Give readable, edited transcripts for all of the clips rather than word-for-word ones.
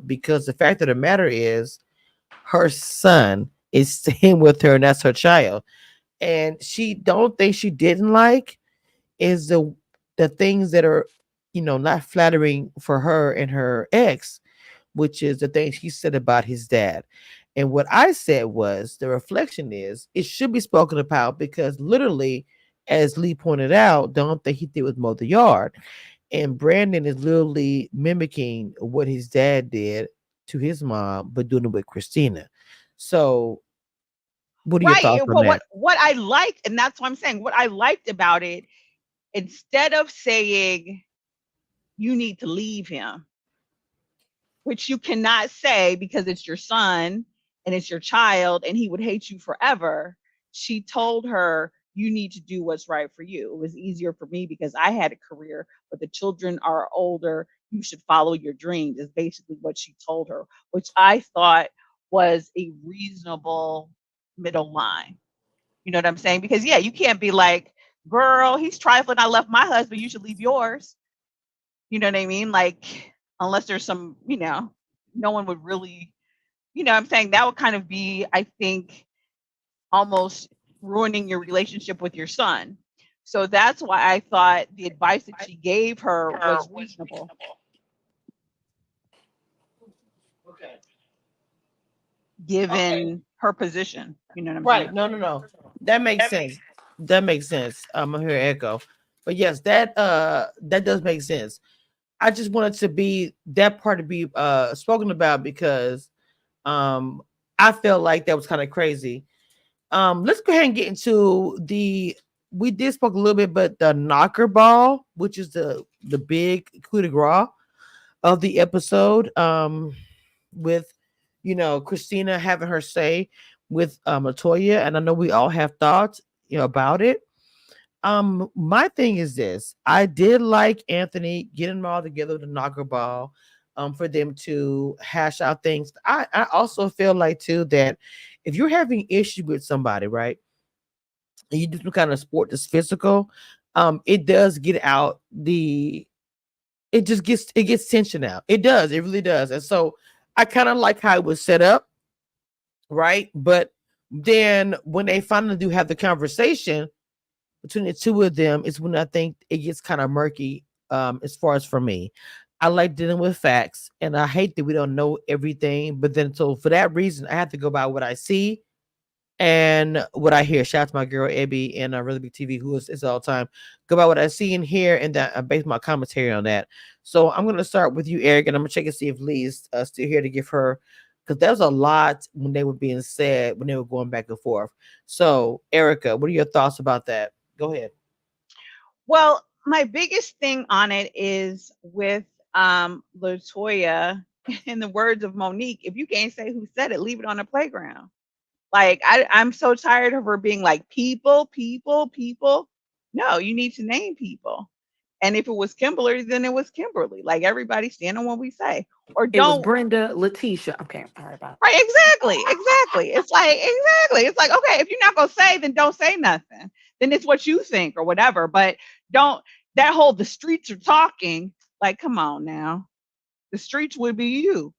because the fact of the matter is her son is staying with her and that's her child. And she don't think she didn't like is the things that are, not flattering for her and her ex, which is the things he said about his dad. And what I said was the reflection is it should be spoken about because literally, as Lee pointed out, the only thing he did was mow the yard. And Brandon is literally mimicking what his dad did to his mom, but doing it with Christina. So, what are your Right. thoughts on But that? what I liked, and that's what I'm saying, what I liked about it, instead of saying you need to leave him, which you cannot say because it's your son and it's your child and he would hate you forever. She told her, you need to do what's right for you. It was easier for me because I had a career, but the children are older. You should follow your dreams, is basically what she told her, which I thought was a reasonable middle line. You know what I'm saying? Because, yeah, you can't be like, girl, he's trifling. I left my husband. You should leave yours. You know what I mean? Like, unless there's some, no one would really, I'm saying that would kind of be, I think, almost ruining your relationship with your son. So that's why I thought the advice that she gave her was reasonable, Okay. Okay. given her position. You know what I'm saying? Right. No, no, no. That makes sense. That makes sense. I'm here echo. But yes, that does make sense. I just wanted to be that part to be spoken about because um I felt like that was kind of crazy. Let's go ahead and get into the we did spoke a little bit, but the knocker ball, which is the big coup de grace of the episode, with Christina having her say with Latoya, and I know we all have thoughts about it. My thing is this: I did like Anthony getting them all together with the knocker ball, for them to hash out things. I also feel like too that if you're having issue with somebody, right, and you do some kind of sport that's physical, it does get out the it gets tension out. It does, it really does. And so I kind of like how it was set up, right? But then when they finally do have the conversation between the two of them is when I think it gets kind of murky. As far as for me, I like dealing with facts, and I hate that we don't know everything. But then, so for that reason, I have to go by what I see and what I hear. Shout out to my girl Abby and Really Big TV, who is all the time. Go by what I see and hear, and that I base my commentary on that. So I'm gonna start with you, Eric, and I'm gonna check and see if Lee's still here to give her, because there was a lot when they were being said when they were going back and forth. So, Erica, what are your thoughts about that? Go ahead. Well, my biggest thing on it is with Latoya, in the words of Monique, if you can't say who said it, leave it on the playground. Like, I'm so tired of her being like, people, people, people. No, you need to name people. And if it was Kimberly, then it was Kimberly. Like, everybody stand on what we say. Or It was don't. Brenda, Letitia. Okay, all right, bye. Right, exactly, exactly. It's like, exactly. It's like, okay, if you're not gonna say, then don't say nothing. Then it's what you think or whatever. But don't, that whole the streets are talking. Like, come on now. The streets would be you.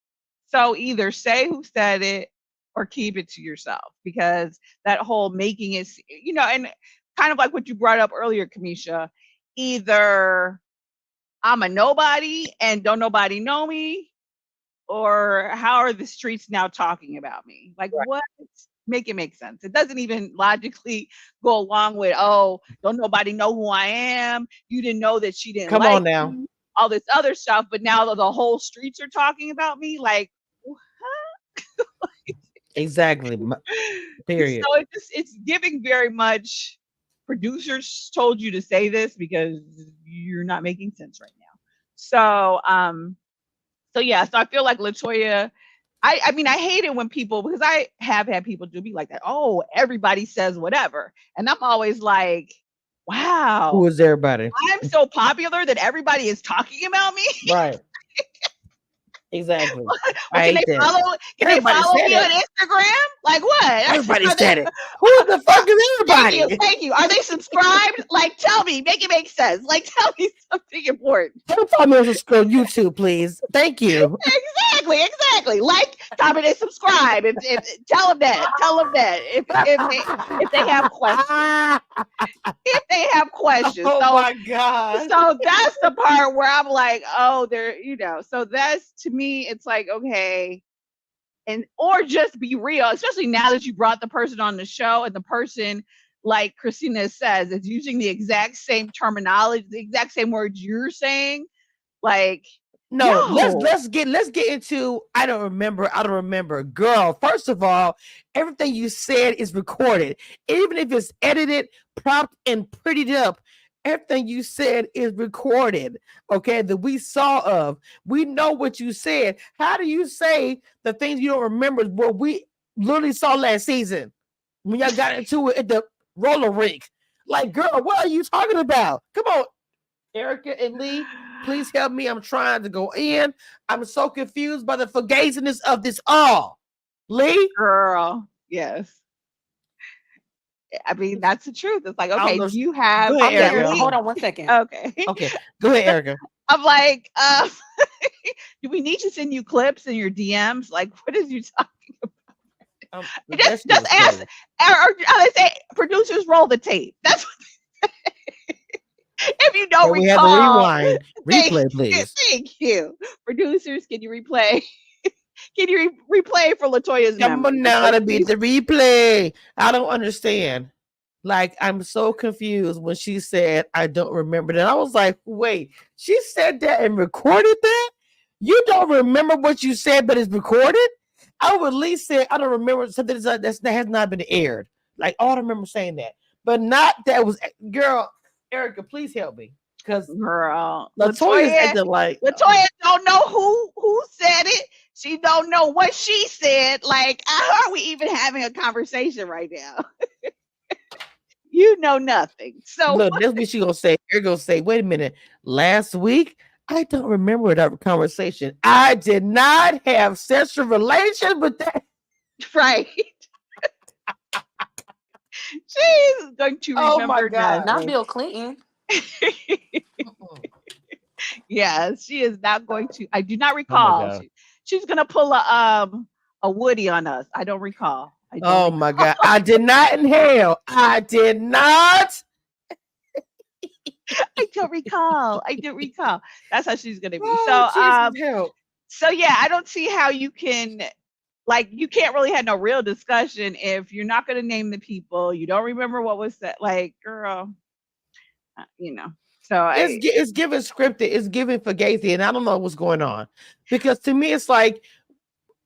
So either say who said it or keep it to yourself, because that whole making it, and kind of like what you brought up earlier, Kamisha, either I'm a nobody and don't nobody know me, or how are the streets now talking about me? Like, what? Make it make sense. It doesn't even logically go along with, oh, don't nobody know who I am. You didn't know that she didn't Come like on now. me, all this other stuff. But now the whole streets are talking about me. Like, Exactly. Period. so it's giving very much, producers told you to say this because you're not making sense right now. So yeah, so I feel like Latoya, I mean, I hate it when people, because I have had people do be like that. Oh, everybody says whatever. And I'm always like, Who wow, is everybody? I'm so popular that everybody is talking about me. Right. Exactly. Well, I can hate they that. follow? Can they Everybody follow said me it. on Instagram? Like what? Everybody Are they, said it. Who the fuck is thank you, everybody? thank you. Are they subscribed? Like, tell me, make it make sense. Like, tell me something important. Don't follow me on YouTube, please. Thank you. Exactly. Like, comment, and subscribe. If tell them that. Tell them that. If they have questions. If they have questions. Oh So my God. so that's the part where I'm like, oh, so that's, to me, it's like, okay, and or just be real, especially now that you brought the person on the show, and the person, like Christina says, is using the exact same terminology, the exact same words you're saying. Like, No, yo, let's get into I don't remember. Girl, first of all, everything you said is recorded. Even if it's edited, propped, and prettied up, everything you said is recorded. Okay, that we saw of. We know what you said. How do you say the things you don't remember what we literally saw last season when y'all got into it at the roller rink? Like, girl, what are you talking about? Come on, Erica and Lee, please help me. I'm trying to go in. I'm so confused by the fugaziness of this all. Lee? girl, yes. I mean, that's the truth. It's like, I don't okay, know. you have, Go ahead, I'm yeah, here. Erica. Lee. Hold on one second. Okay. Okay, go ahead, Erica. I'm like, do we need to send you clips in your DMs? Like, what is you talking about? That shit Just was ask, crazy. or they say, producers, roll the tape. That's what, if you don't And we have a recall. rewind. Thank Replay, you, please. thank you. Producers, can you replay? Can you replay for Latoya's Come memory? on now Because to beat the replay. I don't understand. Like, I'm so confused when she said, I don't remember that. I was like, wait, she said that and recorded that? You don't remember what you said, but it's recorded? I would at least say, I don't remember something that has not been aired. Like, oh, I remember saying that. But not that was, girl, Erica, please help me. Because girl, Latoya's at the like, Latoya don't know who said it. She don't know what she said. Like, how are we even having a conversation right now? You know nothing. So look, that's what she gonna say. You're gonna say, wait a minute, last week, I don't remember that conversation. I did not have sexual relations with that. right. She's going to Oh my remember God. Not nothing. Bill Clinton. Yes, she is not going to. I do not Oh my recall. God. She's gonna pull a Woody on us. I don't recall. I don't Oh recall. my God. I did not inhale. I did not. I don't recall. I don't recall. That's how she's gonna be. Oh, Jesus, help. So yeah, I don't see how you can, like, you can't really have no real discussion if you're not gonna name the people. You don't remember what was said. Like, girl, you know. So It's given scripted. It's given fugazi, and I don't know what's going on. Because to me, it's like,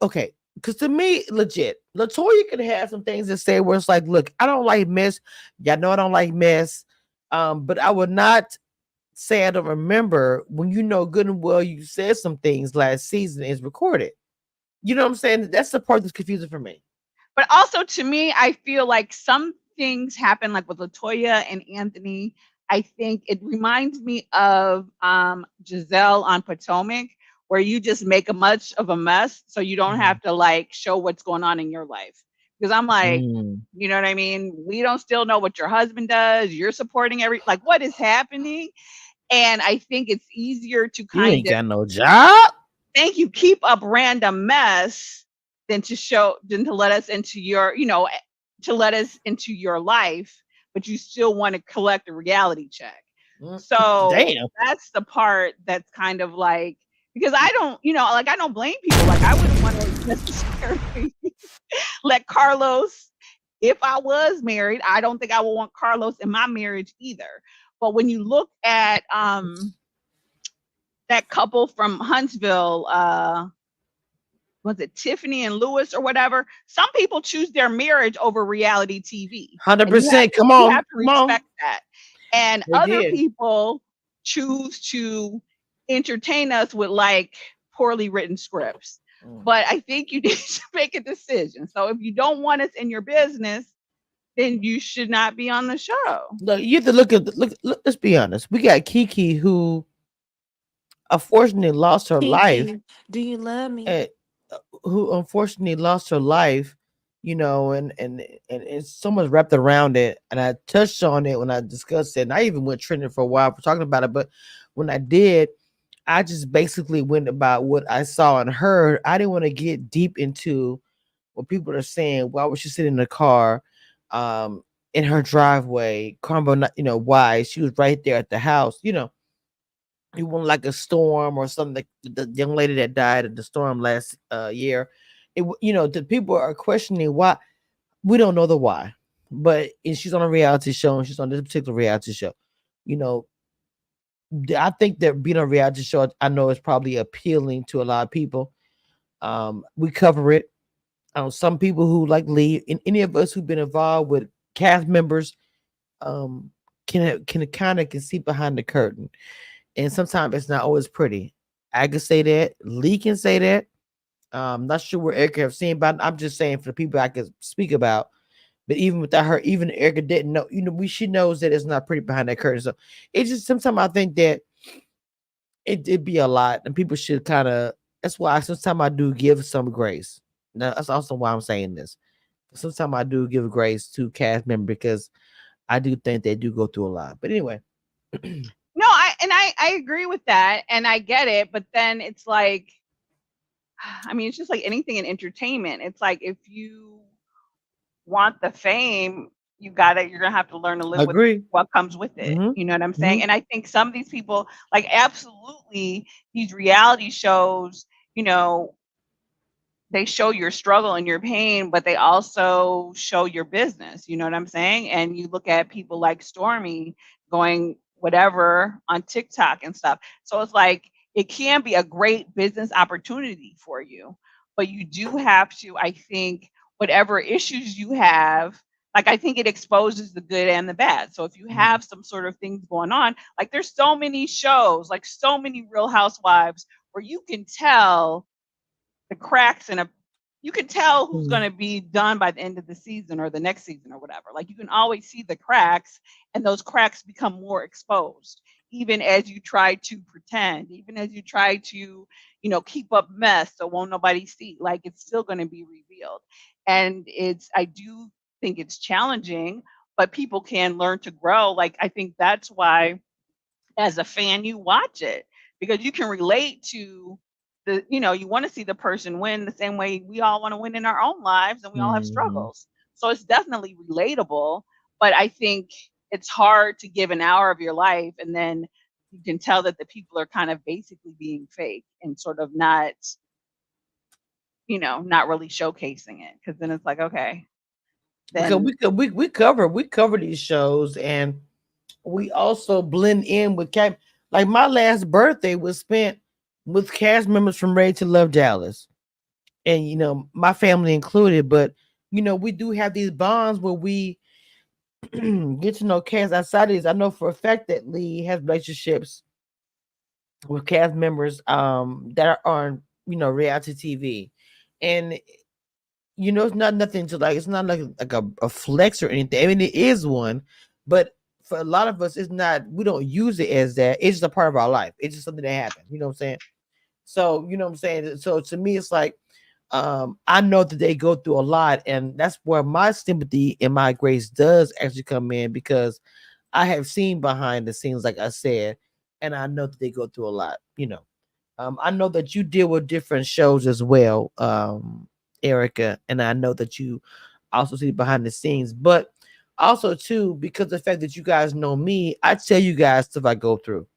okay, because to me, legit, Latoya could have some things to say where it's like, look, I don't like mess. Y'all know I don't like mess. But I would not say I don't remember when you know good and well you said some things last season is recorded. You know what I'm saying? That's the part that's confusing for me. but also, to me, I feel like some things happen, like with Latoya and Anthony. I think it reminds me of Giselle on Potomac, where you just make a much of a mess so you don't have to like show what's going on in your life. Because I'm like, you know what I mean? We don't still know what your husband does. You're supporting like, what is happening? And I think it's easier to You ain't kind of, got no job. thank you, keep up random mess than to let us into your, to let us into your life, but you still want to collect a reality check. So Damn. that's the part that's kind of like, because I don't, like, I don't blame people. Like, I wouldn't want to necessarily let Carlos, if I was married, I don't think I would want Carlos in my marriage either. But when you look at that couple from Huntsville, was it Tiffany and Lewis or whatever? Some people choose their marriage over reality TV. 100%. Come You on. have to respect that. And They other did. people choose to entertain us with like poorly written scripts. But I think you need to make a decision. So if you don't want us in your business, then you should not be on the show. Look, you have to look. Let's be honest. We got Kiki, who unfortunately lost her life, Kiki, do you love me? and who unfortunately lost her life, you know, and so much wrapped around it. And I touched on it when I discussed it, and I even went trending for a while for talking about it. But when I did, I just basically went about what I saw and heard. I didn't want to get deep into what people are saying. Why was she sitting in the car, um, in her driveway? Combo, you know, why she was right there at the house. You know, it wasn't like a storm or something. Like the young lady that died in the storm last year. You know, the people are questioning why. We don't know the why, but and she's on a reality show, and she's on this particular reality show. You know, I think that being on a reality show, I know is probably appealing to a lot of people. We cover it. Some people who like Lee and any of us who've been involved with cast members, um, can kind of can see behind the curtain, and sometimes it's not always pretty. I can say that. Lee can say that. Not sure where Erica have seen, but I'm just saying for the people I can speak about. But even without her, even Erica didn't know. You know, she knows that it's not pretty behind that curtain. So it just sometimes I think that it'd be a lot, and people should kind of. That's why sometimes I do give some grace. Now, that's also why I'm saying this. Sometimes I do give grace to cast members because I do think they do go through a lot. But anyway, No, I agree with that, and I get it. But then it's like, I mean, it's just like anything in entertainment. It's like if you want the fame, you're gonna have to learn to live with agree. what comes with it. Hmm. You know what I'm Hmm. saying? And I think some of these people, like absolutely, these reality shows, you know, they show your struggle and your pain, but they also show your business. You know what I'm saying? And you look at people like Stormy going whatever on TikTok and stuff. So it's like it can be a great business opportunity for you, but you do have to, I think, whatever issues you have, like I think it exposes the good and the bad. So if you have some sort of things going on, like there's so many shows, like so many Real Housewives where you can tell the cracks in a you can tell who's Hmm. going to be done by the end of the season or the next season or whatever. Like you can always see the cracks, and those cracks become more exposed even as you try to pretend, even as you try to, you know, keep up mess so won't nobody see. Like it's still going to be revealed. And it's I do think it's challenging, but people can learn to grow. Like I think that's why as a fan you watch it, because you can relate to the, you know, you want to see the person win the same way we all want to win in our own lives, and we all have Hmm. struggles, so it's definitely relatable. But I think it's hard to give an hour of your life and then you can tell that the people are kind of basically being fake and sort of not, you know, not really showcasing it, because then it's like, okay, Because then we cover these shows, and we also blend in with cast. Like my last birthday was spent with cast members from Ready to Love Dallas, and you know my family included. But you know we do have these bonds where we get to know cast outside of these. I know for a fact that Lee has relationships with cast members that are on, you know, reality TV, and you know it's not nothing to like. It's not like a flex or anything. I mean it is one, but for a lot of us, it's not. We don't use it as that. It's just a part of our life. It's just something that happened. You know what I'm saying? So you know what I'm saying. So to me, it's like I know that they go through a lot, and that's where my sympathy and my grace does actually come in because I have seen behind the scenes, like I said, and I know that they go through a lot. You know, I know that you deal with different shows as well, Erica, and I know that you also see behind the scenes, but also too because of the fact that you guys know me, I tell you guys stuff I go through,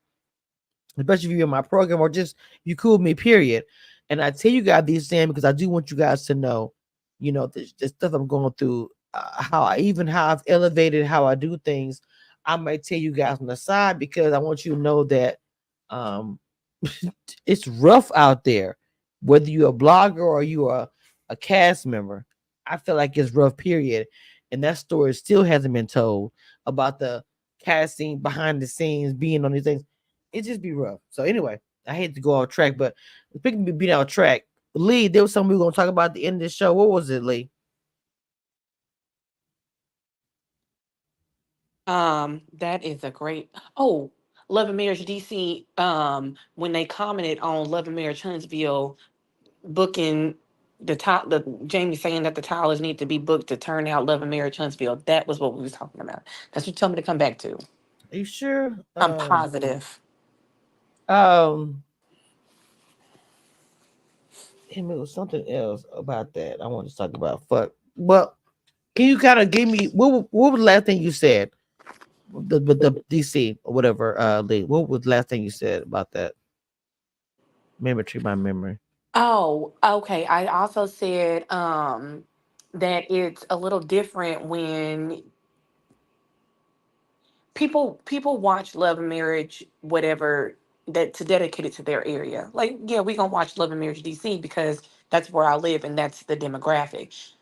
especially if you're in my program or just you cool with me, period. And I tell you guys these things because I do want you guys to know, you know, the stuff I'm going through, how I've elevated how I do things. I might tell you guys on the side because I want you to know that um it's rough out there, whether you're a blogger or you are a cast member. I feel like it's rough, period. And that story still hasn't been told about the casting behind the scenes, being on these things. It just be rough. So anyway, I hate to go off track, but speaking of being off track, Lee, there was something we were gonna talk about at the end of the show. What was it, Lee? That is a great. Oh, Love and Marriage DC, when they commented on Love and Marriage Huntsville booking the Jamie saying that the towers need to be booked to turn out Love and Marriage Huntsville. That was what we was talking about. That's what you told me to come back to. Are you sure? I'm positive. Um, it was something else about that I want to talk about. Fuck. Well, can you kind of give me what was the last thing you said? The DC or whatever, Lee. What was the last thing you said about that? Memory tree, my memory. Oh, okay. I also said that it's a little different when people watch Love and Marriage, whatever, that to dedicate it to their area. Like, yeah, we gonna watch Love and Marriage DC because that's where I live and that's the demographic.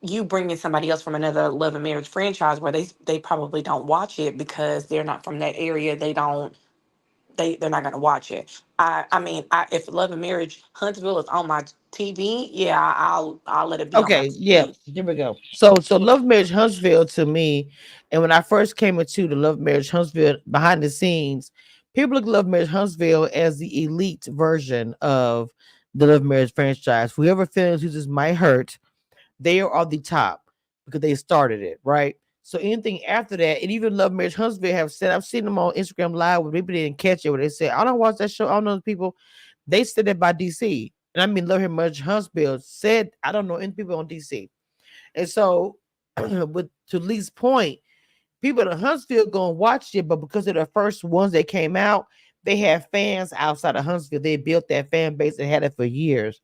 You bring in somebody else from another Love and Marriage franchise where they probably don't watch it because they're not from that area. They're not gonna watch it. I mean, if Love and Marriage Huntsville is on my TV, yeah, I'll let it be on my Okay, yeah, TV. there we go. So Love Marriage Huntsville to me, and when I first came into the Love Marriage Huntsville behind the scenes, people look at Love Marriage Huntsville as the elite version of the Love Marriage franchise. Whoever feels this might hurt, they are on the top because they started it, right? So anything after that, and even Love Marriage Huntsville have said, I've seen them on Instagram Live where people didn't catch it, where they said, I don't watch that show. I don't know the people. They said that by DC. And I mean, Love Marriage Huntsville said, I don't know any people on DC. And so, with to Lee's point, people in Huntsville gonna watch it, but because they're the first ones that came out, they have fans outside of Huntsville. They built that fan base and had it for years.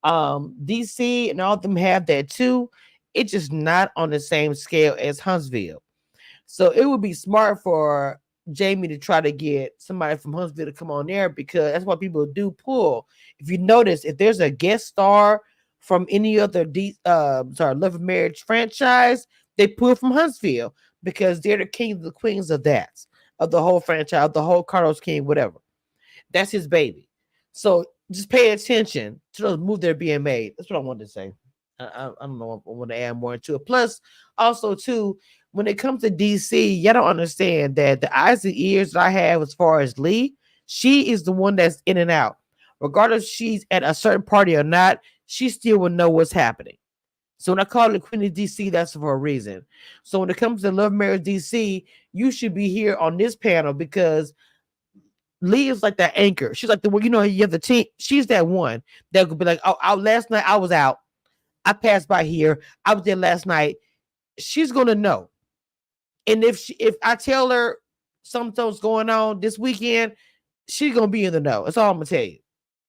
DC and all of them have that too. It's just not on the same scale as Huntsville. So it would be smart for Jamie to try to get somebody from Huntsville to come on there because that's what people do pull. If you notice, if there's a guest star from any other Love and Marriage franchise, they pull from Huntsville because they're the kings, the queens of that, of the whole franchise, the whole Carlos King, whatever. That's his baby. So just pay attention to those moves that are being made. That's what I wanted to say. I don't know if I want to add more into it. Plus, also too, when it comes to DC, y'all don't understand that the eyes and ears that I have as far as Lee, she is the one that's in and out. Regardless if she's at a certain party or not, she still will know what's happening. So when I call it Queen of DC, that's for a reason. So when it comes to Love Marriage DC, you should be here on this panel because Lee is like that anchor. She's like the one, you have the team. She's that one that could be like, oh, last night I was out. I passed by here. I was there last night. She's gonna know. And if I tell her something's going on this weekend, she's gonna be in the know. That's all I'm gonna tell you.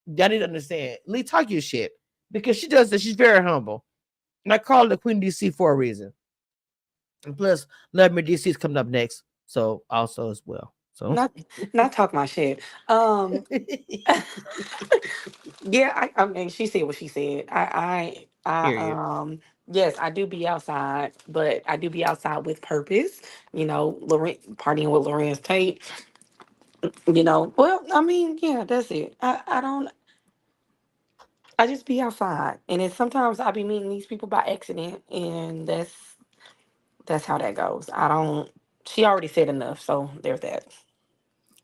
Y'all need to understand. Lee, talk your shit. Because she does that. She's very humble. And I call her the Queen DC for a reason. And plus, Love Me DC is coming up next. So also as well. So Not talk my shit. Yeah, I mean, she said what she said. period. Yes, I do be outside, but I do be outside with purpose. Lauren partying with Lorenz Tate. Well, I mean, yeah, that's it. I don't. I just be outside, and then sometimes I be meeting these people by accident, and that's how that goes. I don't. She already said enough, so there's that.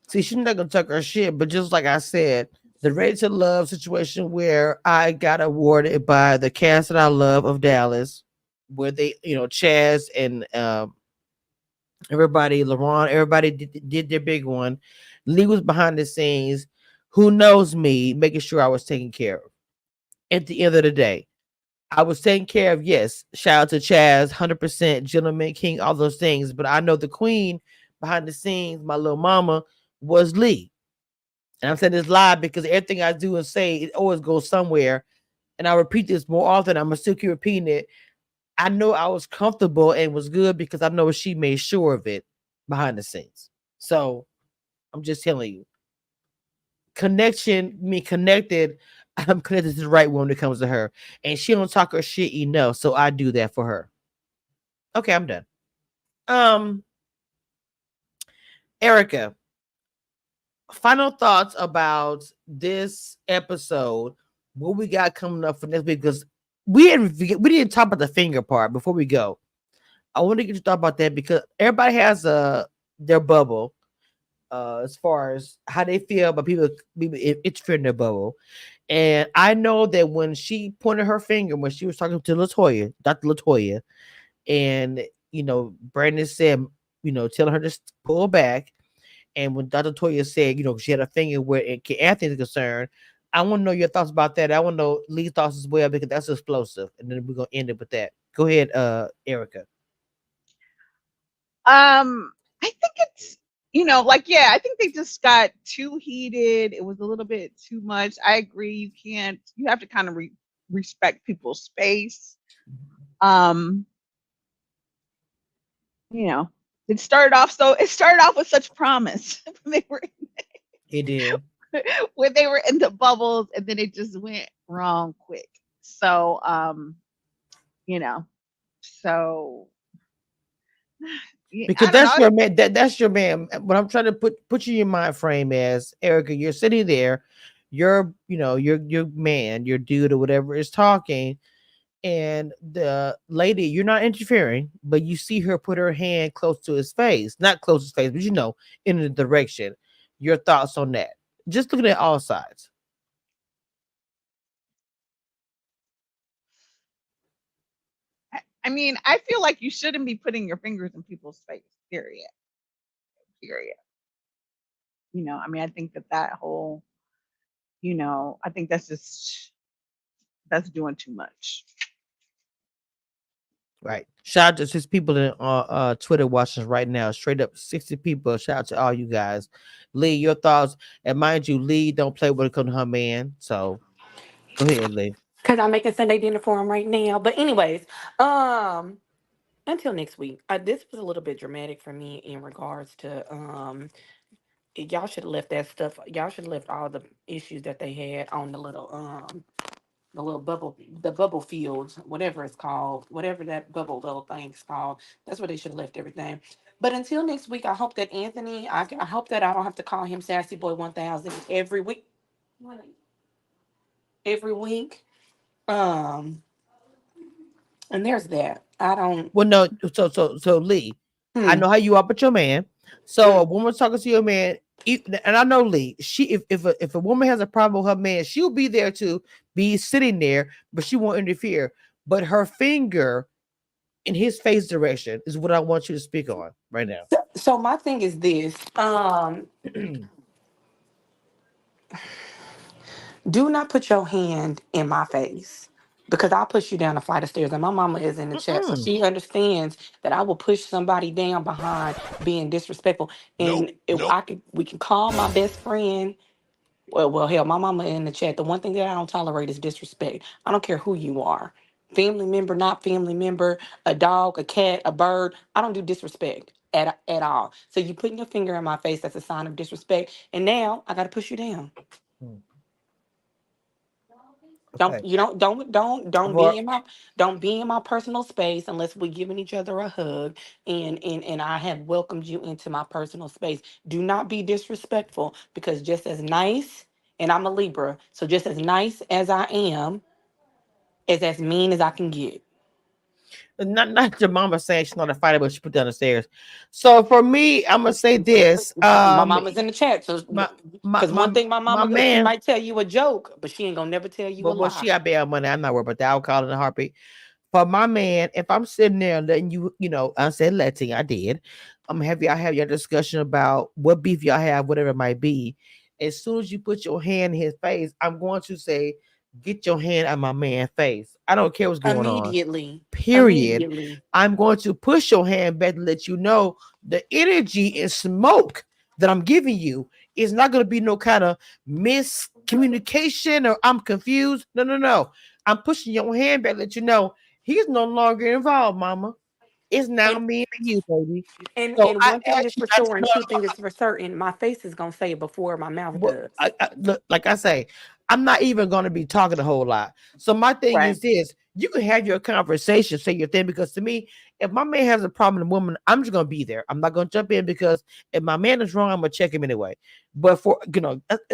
See, she's not gonna talk her shit, but just like I said, the Ready to Love situation where I got awarded by the cast that I love of Dallas, where they, Chaz and everybody, LaRon, everybody did their big one. Lee was behind the scenes. Who knows me, making sure I was taken care of. At the end of the day, I was taken care of. Yes, shout out to Chaz, 100% gentleman king, all those things. But I know the queen behind the scenes, my little mama, was Lee. And I'm saying this live because everything I do and say, it always goes somewhere. And I repeat this more often. I'm gonna still keep repeating it. I know I was comfortable and was good because I know she made sure of it behind the scenes. So I'm just telling you, connection, me connected. I'm connected to the right one when it comes to her, and she don't talk her shit enough. So I do that for her. Okay, I'm done. Um, Erica, final thoughts about this episode. What we got coming up for next week? Because we didn't talk about the finger part before we go. I want to get you thought about that because everybody has their bubble. as far as how they feel about people interfering in their bubble. And I know that when she pointed her finger when she was talking to Latoya, Dr. Latoya, and Brandon said, telling her to pull back. And when Dr. Toya said, she had a finger where Anthony is concerned, I want to know your thoughts about that. I want to know Lee's thoughts as well because that's explosive. And then we're gonna end it with that. Go ahead, Erica. I think it's, like, yeah, I think they just got too heated. It was a little bit too much. I agree. You have to kind of respect people's space. Um, it started off with such promise when they were It did. when they were in the bubbles, and then it just went wrong quick. So, so Because I don't that's know. your man. That's your man. What I'm trying to put you in your mind frame as Erica, you're sitting there, your man, your dude or whatever is talking, and the lady, you're not interfering, but you see her put her hand close to his face, not close to his face, but in the direction. Your thoughts on that? Just looking at all sides. I mean, I feel like you shouldn't be putting your fingers in people's face. Period. Period. I mean, I think that whole, I think that's doing too much. Right. Shout out to 6 people in Twitter watching us right now. Straight up 60 people. Shout out to all you guys. Lee, your thoughts. And mind you, Lee don't play when it comes to her man. So go ahead, Lee. Because I'm making Sunday dinner for him right now. But anyways, until next week. This was a little bit dramatic for me in regards to y'all should have left that stuff. Y'all should have left all the issues that they had on the little bubble, the bubble fields, whatever it's called, whatever that bubble little thing's called. That's where they should have left everything. But until next week, I hope that Anthony, I hope that I don't have to call him Sassy Boy 1000 every week. Every week. Um, and there's that. I don't. Well, no, so Lee, I Hmm. know how you are with your man. So Hmm. a woman talking to your man, and I know Lee, she if a woman has a problem with her man, she'll be there to be sitting there, but she won't interfere. But her finger in his face direction is what I want you to speak on right now. So my thing is this. Do not put your hand in my face because I'll push you down a flight of stairs. And my mama is in the chat, so Mm-mm. she understands that I will push somebody down behind being disrespectful. And we can call my best friend. Well, hell, my mama in the chat. The one thing that I don't tolerate is disrespect. I don't care who you are, family member, not family member, a dog, a cat, a bird. I don't do disrespect at all. So you putting your finger in my face, that's a sign of disrespect. And now I got to push you down. Mm. Don't Okay. you don't For be in my personal space unless we're giving each other a hug and I have welcomed you into my personal space. Do not be disrespectful because just as nice, and I'm a Libra, so just as nice as I am is as mean as I can get. not your mama saying she's not a fighter, but she put down the stairs. So for me, I'm gonna say this. My mama's in the chat, so My my because one my thing my my mama she man. might tell you a joke, but she ain't gonna never tell you a Well, lie. she got bail money. I'm not worried about that. I'll call it a heartbeat. For my man, if I'm sitting there letting I said letting, I did. I'm have y'all have your discussion about what beef y'all have, whatever it might be. As soon as you put your hand in his face, I'm going to say, get your hand out my man's face. I don't care what's going on. Immediately. Period. Immediately. I'm going to push your hand back to let you know the energy and smoke that I'm giving you is not going to be no kind of miscommunication or I'm confused. No, no, no. I'm pushing your hand back, let you know he's no longer involved, mama. It's now And me and you, baby. And So and I one thing is ask you, for sure, and two things is for certain. My face is gonna say it before my mouth Well, does. look, like I say, I'm not even going to be talking a whole lot. So my thing Right. is this: you can have your conversation, say your thing. Because to me, if my man has a problem with a woman, I'm just going to be there. I'm not going to jump in because if my man is wrong, I'm going to check him anyway. But for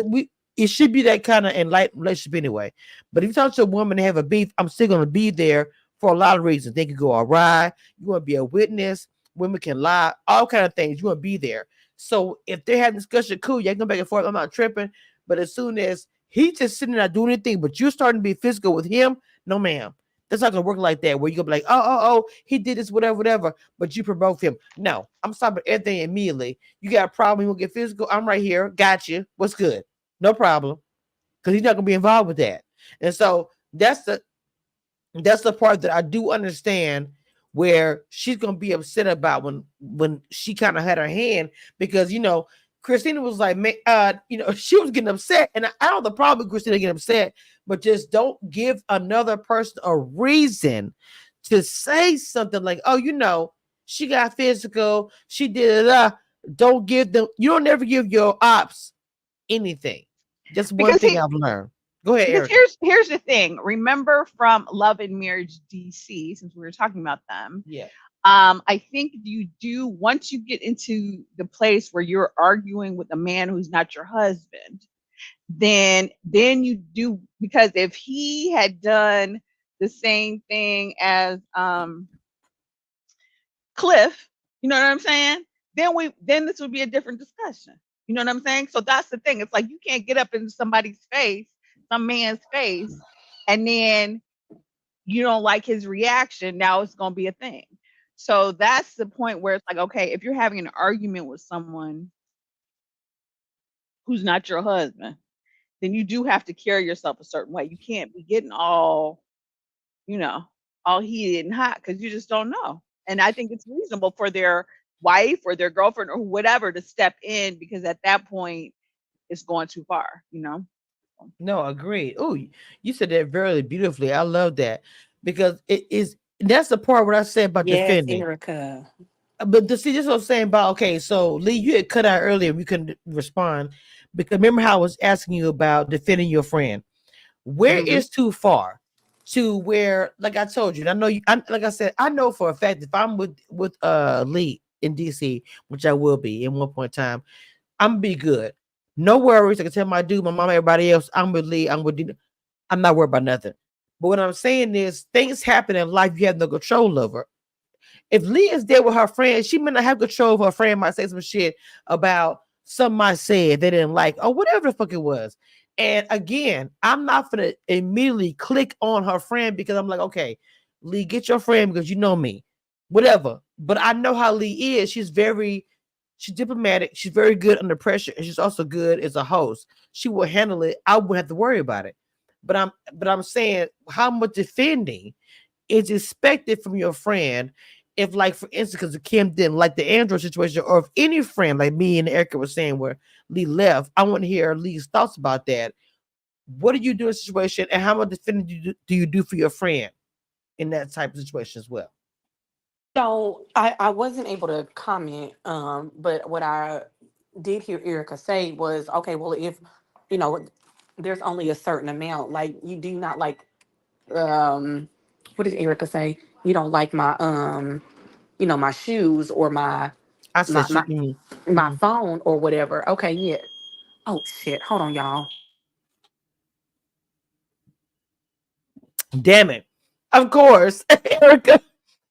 we it should be that kind of enlightened relationship anyway. But if you talk to a woman and have a beef, I'm still going to be there for a lot of reasons. They could go awry. You want to be a witness. Women can lie. All kind of things. You want to be there. So if they're having discussion, cool, y'all go back and forth. I'm not tripping. But as soon as he's just sitting there not doing anything, but you're starting to be physical with him, no, ma'am. That's not gonna work like that. Where you gonna be like, oh, he did this, whatever. But you provoke him. No, I'm stopping everything immediately. You got a problem? You want to get physical? I'm right here. Got you. What's good? No problem. Because he's not gonna be involved with that. And so that's the part that I do understand where she's gonna be upset about when she kind of had her hand because Christina was like, she was getting upset, and I don't have the problem with Christina getting upset, but just don't give another person a reason to say something like, oh, she got physical, she did it. Don't give them. You don't ever give your ops anything. Just one Because thing I've learned. Go ahead, because Erica. here's the thing. Remember from Love and Marriage DC, since we were talking about them, Yeah. I think you do, once you get into the place where you're arguing with a man who's not your husband, then you do, because if he had done the same thing as Cliff, you know what I'm saying? Then this would be a different discussion. You know what I'm saying? So that's the thing. It's like you can't get up into somebody's face, some man's face, and then you don't like his reaction. Now it's gonna be a thing. So that's the point where it's like, okay, if you're having an argument with someone who's not your husband, then you do have to carry yourself a certain way. You can't be getting you know, all heated and hot because you just don't know. And I think it's reasonable for their wife or their girlfriend or whatever to step in, because at that point it's going too far. No, agreed. Oh, you said that very beautifully. I love that because that's the part what I said about Yes, defending. Erica. But to see this, what I'm saying about okay. So Lee, you had cut out earlier. We couldn't respond because remember how I was asking you about defending your friend. Where Hmm. is too far to where, like I told you, and I know you. Like I said, I know for a fact if I'm with Lee in DC, which I will be in one point in time, I'm gonna be good. No worries. I can tell my dude, my mom, everybody else. I'm with Lee. I'm not worried about nothing. But what I'm saying is things happen in life you have no control over. If Lee is there with her friend, she may not have control of her friend might say some shit about something I said they didn't like or whatever the fuck it was. And again, I'm not gonna immediately click on her friend because I'm like, okay, Lee, get your friend because you know me. Whatever. But I know how Lee is. She's diplomatic, she's very good under pressure, and she's also good as a host. She will handle it. I wouldn't have to worry about it. But I'm saying how much defending is expected from your friend if, like, for instance, because Kim didn't like the Android situation, or if any friend like me and Erica was saying where Lee left, I want to hear Lee's thoughts about that. What do you do in a situation, and how much defending do you do for your friend in that type of situation as well? So I wasn't able to comment, but what I did hear Erica say was, okay, well, if you know, there's only a certain amount, like you do not like, um, what did Erica say? You don't like my shoes or I my said, my my mhm. phone or whatever. Okay, yeah. Oh shit, hold on, y'all. Damn it, of course, Erica,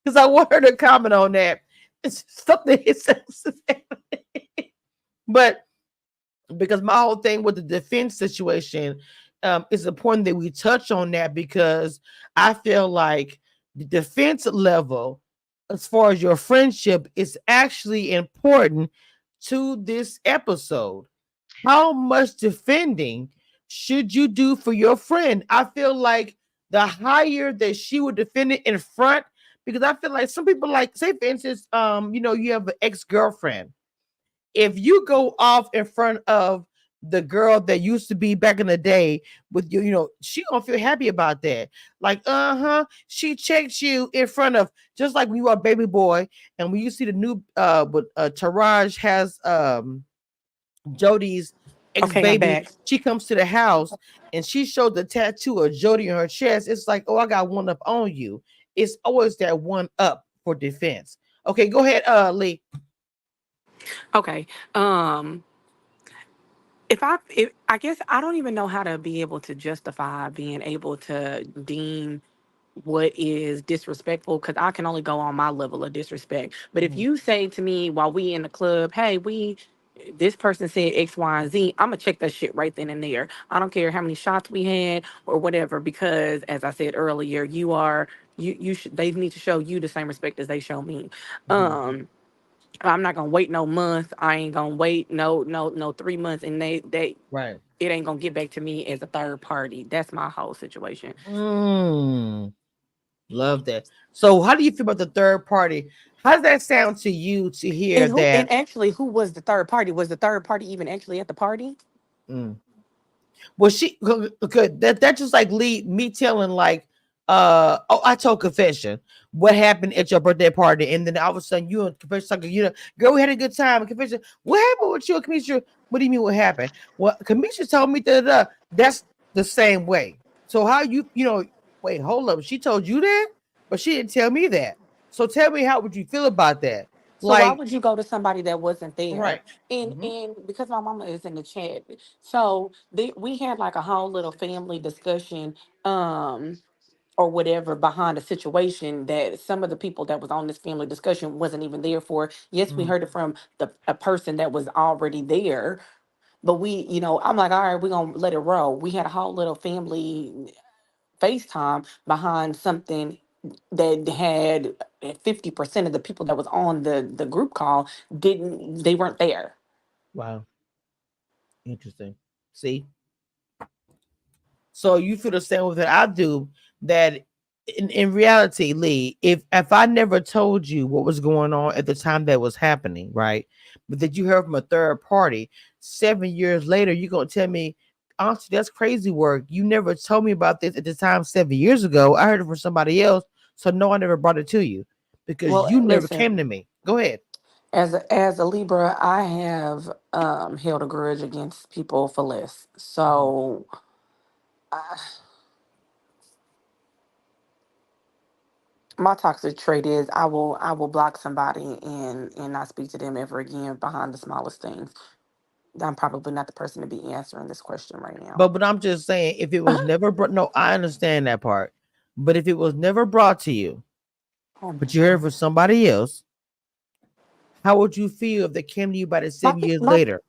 because I want her to comment on that. It's something it says, but because my whole thing with the defense situation, it's important that we touch on that because I feel like the defense level, as far as your friendship, is actually important to this episode. How much defending should you do for your friend? I feel like the higher that she would defend it in front, because I feel like some people, like, say for instance, you have an ex-girlfriend. If you go off in front of the girl that used to be back in the day with you, she gonna feel happy about that. Like, she checked you in front of, just like when you were a baby boy, and when you see the new what Taraj has Jody's Okay, I'm ex-baby, back. she comes to the house and she showed the tattoo of Jody on her chest. It's like, oh, I got one up on you. It's always that one up for defense. Okay, go ahead, Lee. Okay. If I guess I don't even know how to be able to justify being able to deem what is disrespectful, because I can only go on my level of disrespect. But if Mhm. you say to me while we in the club, hey, we this person said X, Y, and Z, I'm gonna check that shit right then and there. I don't care how many shots we had or whatever, because as I said earlier, you should they need to show you the same respect as they show me. Mhm. I'm not gonna wait no month. I ain't gonna wait no 3 months, and they Right. it ain't gonna get back to me as a third party. That's my whole situation. Mm, love that. So, how do you feel about the third party? How does that sound to you to hear And that? actually, who was the third party? Was the third party even actually at the party? Mm. Well, she good. That just like lead me telling like, oh, I told confession what happened at your birthday party, and then all of a sudden you and confession talking, girl, we had a good time. And confession, what happened with you and Kamisha? What do you mean what happened? Well, Kamisha told me that that's the same way. So how wait, hold up. She told you that, but she didn't tell me that. So tell me, how would you feel about that? So why Like, would you go to somebody that wasn't there? right. Hmm. And because my mama is in the chat, so we had like a whole little family discussion, or whatever, behind the situation that some of the people that was on this family discussion wasn't even there for. Yes, we Hmm. heard it from a person that was already there, but I'm like, all right, we're gonna let it roll. We had a whole little family FaceTime behind something that had 50% of the people that was on the group call didn't they weren't there. Wow, interesting. See, so you feel the same way that I do. That in reality, Lee, if I never told you what was going on at the time that was happening, right? But that you heard from a third party 7 years later, you're gonna tell me, honestly, that's crazy work. You never told me about this at the time 7 years ago. I heard it from somebody else. So no, I never brought it to you because Well, you never came listen, to me. Go ahead. as a Libra, I have held a grudge against people for less. Mhm. So my toxic trait is I will block somebody and not speak to them ever again behind the smallest things. I'm probably not the person to be answering this question right now. But I'm just saying, if it was never brought, no, I understand that part. But if it was never brought to you, Oh my but you heard god. from somebody else, how would you feel if they came to you about it My, 7 years my, later?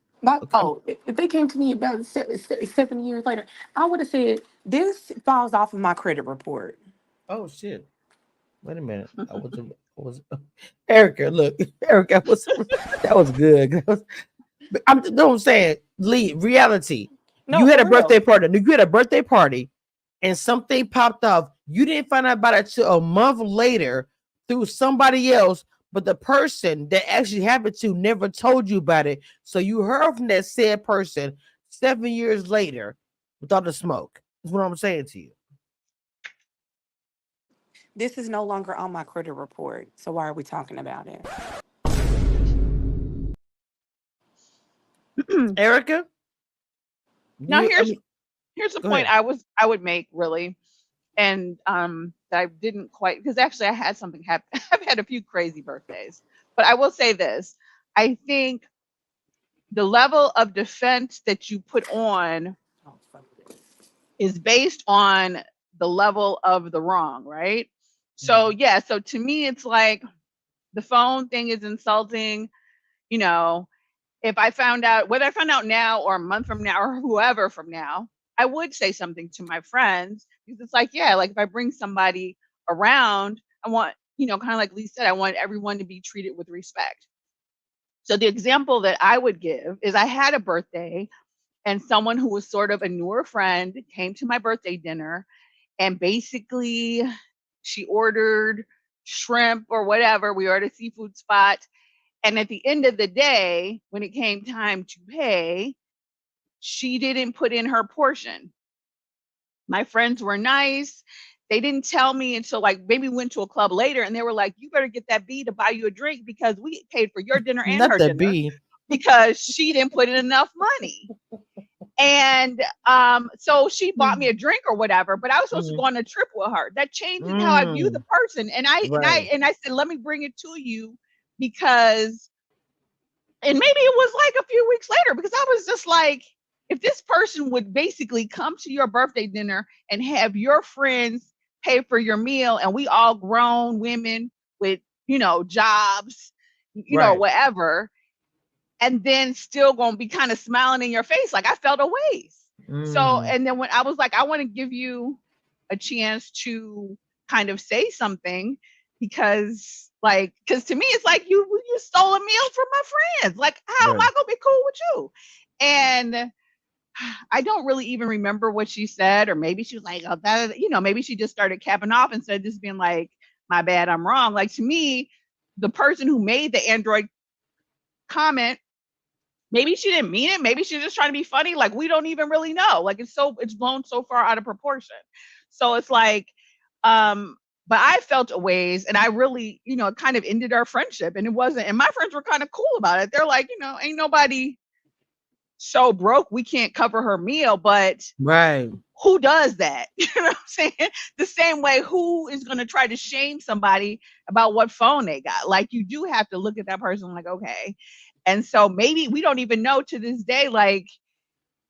Okay. if they came to me about 7 years later, I would have said this falls off of my credit report. Oh shit. Wait a minute. I was Erica, look, Erica, that was good. But no, I'm saying, Lee, reality. No, You had for a birthday real. party. You had a birthday party and something popped off. You didn't find out about it till a month later through somebody else, but the person that actually happened to never told you about it. So you heard from that said person 7 years later without the smoke. That's what I'm saying to you. This is no longer on my credit report. So why are we talking about it? Erica, Now I here's mean, here's the go point ahead. I would make really, and that I didn't quite, because actually I had something happen. I've had a few crazy birthdays, but I will say this: I think the level of defense that you put on Oh, fuck this. is based on the level of the wrong, right? So Mhm. yeah, so to me it's like the phone thing is insulting, you know. If I found out, whether I found out now or a month from now or whoever from now, I would say something to my friends, because it's like, yeah, like if I bring somebody around, I want, kind of like Lee said, I want everyone to be treated with respect. So the example that I would give is I had a birthday and someone who was sort of a newer friend came to my birthday dinner, and basically she ordered shrimp or whatever. We were at a seafood spot. And at the end of the day, when it came time to pay, she didn't put in her portion. My friends were nice. They didn't tell me until like maybe we went to a club later, and they were like, "You better get that B to buy you a drink because we paid for your dinner and Not her the dinner B. because she didn't put in enough money." And so she bought me a Mm, drink or whatever, but I was supposed to go mm, on a trip with her. That changes how I view the mm. person. And Right. I said, let me bring it to you because, and maybe it was like a few weeks later, because I was just like, if this person would basically come to your birthday dinner and have your friends pay for your meal, and we all grown women with, jobs, Right. whatever, and then still gonna be kind of smiling in your face. Like I felt a ways. So, Mm, and then when I was like, I want to give you a chance to kind of say something because to me it's like you stole a meal from my friends. Like, how am right. I gonna be cool with you? And I don't really even remember what she said, or maybe she was like, oh, that, maybe she just started capping off instead of just being like, my bad, I'm wrong. Like to me, the person who made the Android comment, maybe she didn't mean it. Maybe she's just trying to be funny. Like we don't even really know. Like it's blown so far out of proportion. So it's like, but I felt a ways, and I really, it kind of ended our friendship, and it wasn't. And my friends were kind of cool about it. They're like, ain't nobody so broke we can't cover her meal, but Right. who does that? You know what I'm saying? The same way, who is going to try to shame somebody about what phone they got? Like, you do have to look at that person like, okay. And so maybe we don't even know to this day, like,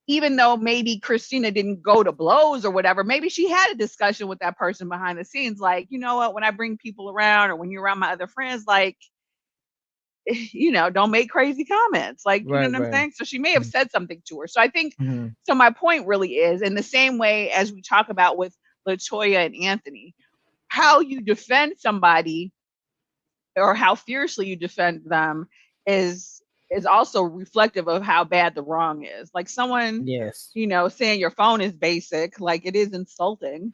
even though maybe Christina didn't go to blows or whatever, maybe she had a discussion with that person behind the scenes. Like, you know what, when I bring people around or when you're around my other friends, like, don't make crazy comments. Like, you know Right. what I'm Right. saying? So she may have said something to her. So I think, Mm-hmm. so my point really is, in the same way as we talk about with LaToya and Anthony, how you defend somebody or how fiercely you defend them is also reflective of how bad the wrong is. Like someone, Yes. saying your phone is basic, like it is insulting,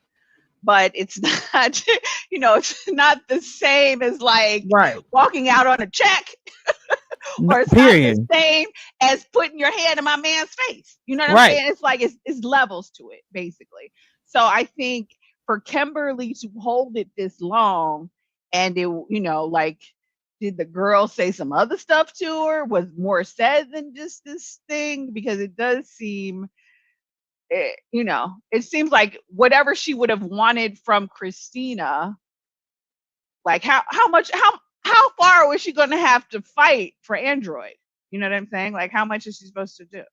but it's not, it's not the same as like Right. walking out on a check, or it's not the Period. same as putting your hand in my man's face. You know what I'm Right. saying? It's like it's levels to it, basically. So I think for Kimberly to hold it this long, and it, like, did the girl say some other stuff to her? Was more said than just this thing? Because it does seem, it seems like whatever she would have wanted from Christina, like how far was she going to have to fight for Android? You know what I'm saying? Like, how much is she supposed to do?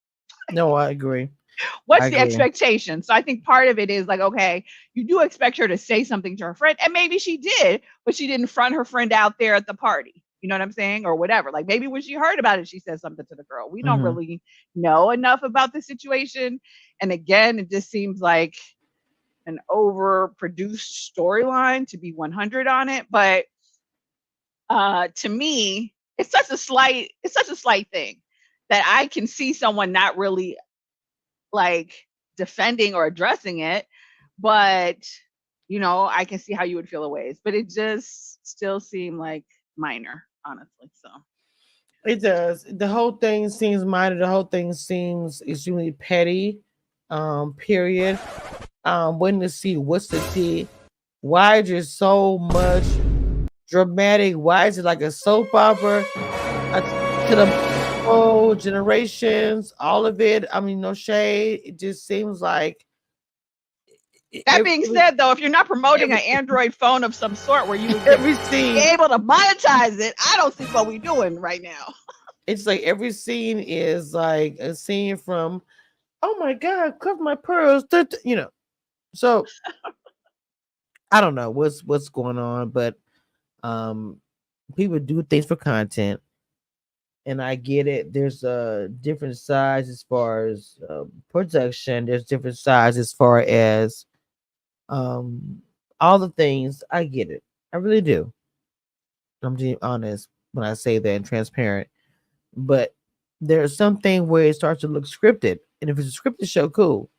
No, I agree. I What's the agree. expectation? So I think part of it is like, okay, you do expect her to say something to her friend, and maybe she did, but she didn't front her friend out there at the party. You know what I'm saying? Or whatever. Like maybe when she heard about it, she said something to the girl. We don't Mm-hmm. really know enough about the situation. And again, it just seems like an overproduced storyline, to be 100 on it. But to me, it's such a slight thing that I can see someone not really like defending or addressing it, but I can see how you would feel a ways, but it just still seemed like minor, honestly. So It does. The whole thing seems minor. The whole thing seems extremely petty. Period. Waiting to see what's the tea. Why is there so much dramatic? Why is it like a soap opera? To the whole generations, all of it. I mean, no shade. It just seems like that being every said, though, if you're not promoting an every, Android phone of some sort where you would every be scene. able to monetize it, I don't see what we're doing right now. It's like every scene is like a scene from, oh my god, cut my pearls. So I don't know what's going on, but um, people do things for content, and I get it. There's different sides as far as production. There's different sides as far as um all the things. I get it. I really do. I'm being honest when I say that and transparent. But there's something where it starts to look scripted, and if it's a scripted show, cool.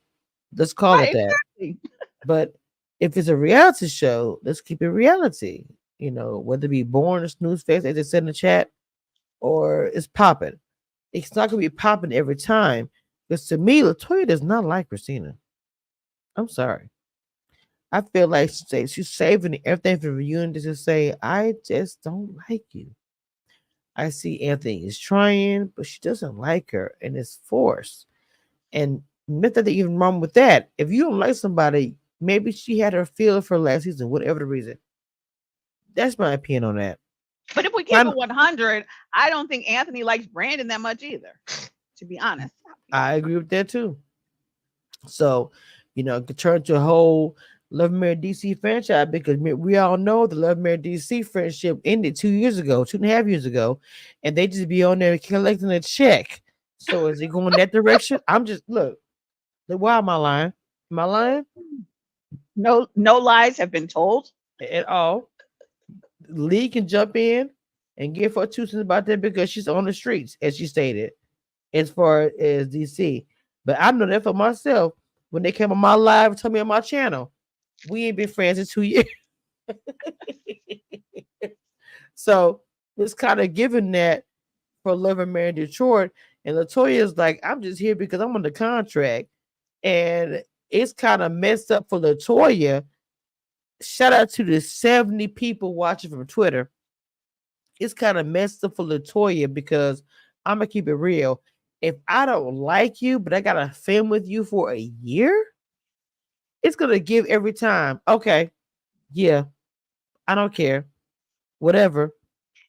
Let's call it Right, that. exactly. But if it's a reality show, let's keep it reality. Whether it be born or snooze face, as they said in the chat, or it's popping. It's not gonna be popping every time. Because to me, Latoya does not like Christina. I'm sorry. I feel like she's saving everything for the reunion to just say, I just don't like you. I see Anthony is trying, but she doesn't like her, and it's forced. And not that even wrong with that. If you don't like somebody, maybe she had her feel for last season, whatever the reason. That's my opinion on that. But if we keep I'm, it 100, I don't think Anthony likes Brandon that much either, to be honest. I agree with that too. So, could turn to a whole Love Married DC franchise because we all know the Love Married DC friendship ended 2 years ago, 2.5 years ago, and they just be on there collecting a check. So is it going that direction? I'm just look. Why am I lying? Am I lying No, no lies have been told. at all? Lee can jump in and give her 2 cents about that because she's on the streets, as she stated, as far as DC. But I know that for myself. When they came on my live and told me on my channel, we ain't been friends in 2 years. So it's kind of given that for Love and Marriage Detroit. And Latoya is like, I'm just here because I'm on the contract. And it's kind of messed up for Latoya. Shout out to the 70 people watching from Twitter. It's kind of messed up for Latoya because I'm gonna keep it real. If I don't like you, but I gotta film with you for a year, it's gonna give every time. Okay, yeah, I don't care. Whatever. And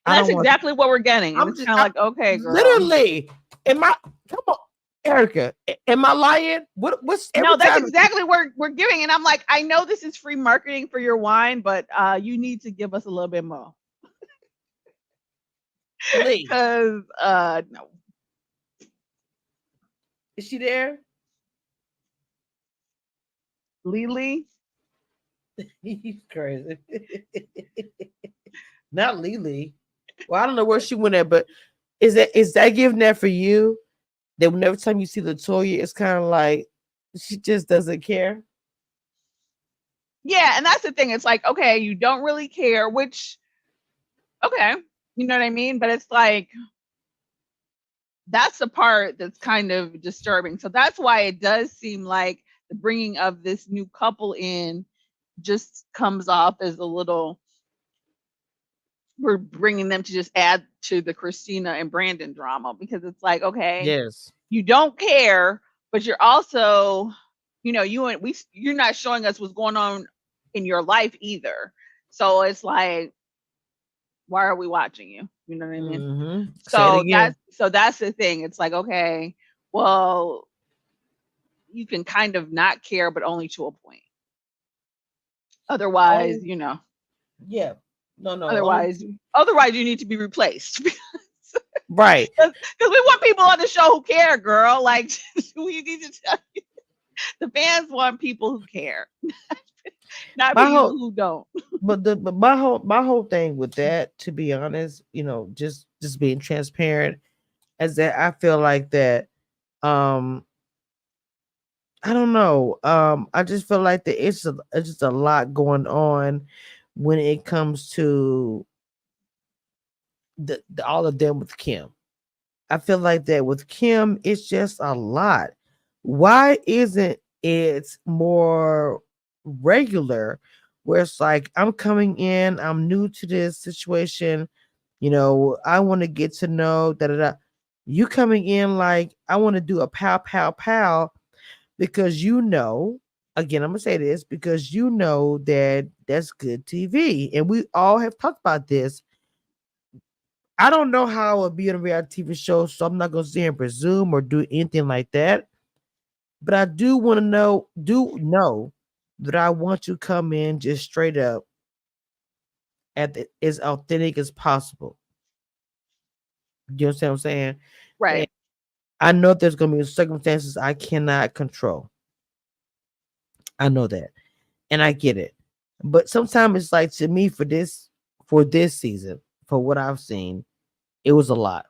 I that's don't want. exactly what we're getting. And I'm it's just kind of like, okay, girl. literally. Am I? Come on, Erica. Am I lying? What's every No, that's time? exactly what we're giving. And I'm like, I know this is free marketing for your wine, but you need to give us a little bit more. Lee, Because no. is she there? Lily. He's crazy. Not Lily. Well, I don't know where she went at, but is that giving that for you? That whenever time you see Latoya, it's kind of like she just doesn't care. Yeah, and that's the thing. It's like, okay, you don't really care, which okay, you know what I mean? But it's like that's the part that's kind of disturbing. So that's why it does seem like the bringing of this new couple in just comes off as a little, we're bringing them to just add to the Christina and Brandon drama, because it's like, okay, Yes. you don't care, but you're also, you're not showing us what's going on in your life either. So it's like, why are we watching you? You know what I mean? Mm-hmm. Say it So again. that's the thing. It's like, okay, well, you can kind of not care, but only to a point. Otherwise, Oh, yeah. No, no. otherwise you need to be replaced. Right. Because we want people on the show who care, girl. Like, we need to tell you, the fans want people who care, not My people whole, who don't. but my whole thing with that, to be honest, just being transparent, is that I feel like that. Um, I don't know. I just feel like that it's just a lot going on when it comes to the all of them with Kim. I feel like that with Kim, it's just a lot. Why isn't it more regular where it's like I'm coming in, I'm new to this situation, I want to get to know You coming in like I want to do a pow pow pow because again, I'm gonna say this because that that's good TV. And we all have talked about this. I don't know how I would be on a reality TV show, so I'm not gonna sit here and presume or do anything like that. But I do want to know that I want to come in just straight up as authentic as possible. You understand what I'm saying? And Right. I know there's gonna be circumstances I cannot control. I know that. And I get it. But sometimes it's like to me for this season, for what I've seen, it was a lot.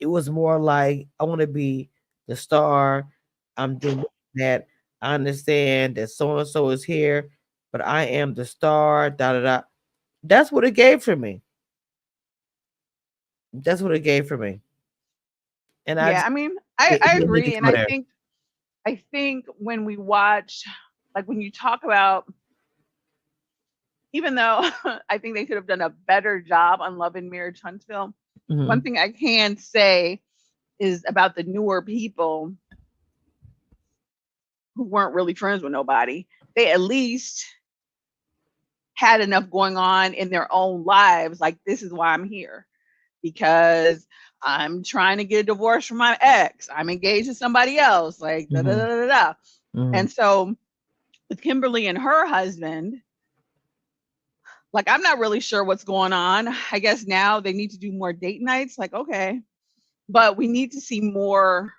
It was more like I want to be the star. I'm doing that. I understand that so and so is here, but I am the star. Da da da. That's what it gave for me. That's what it gave for me. And I Yeah, just I mean, it I didn't need to agree. And go there. I think when we watch, like when you talk about, even though I think they could have done a better job on Love and Marriage Huntsville, one Mhm. thing I can say is about the newer people who weren't really friends with nobody. They at least had enough going on in their own lives. Like, this is why I'm here, because I'm trying to get a divorce from my ex. I'm engaged to somebody else. Like, da da Mhm. da da da. Mhm. And so with Kimberly and her husband, like I'm not really sure what's going on. I guess now they need to do more date nights. Like, okay, but we need to see more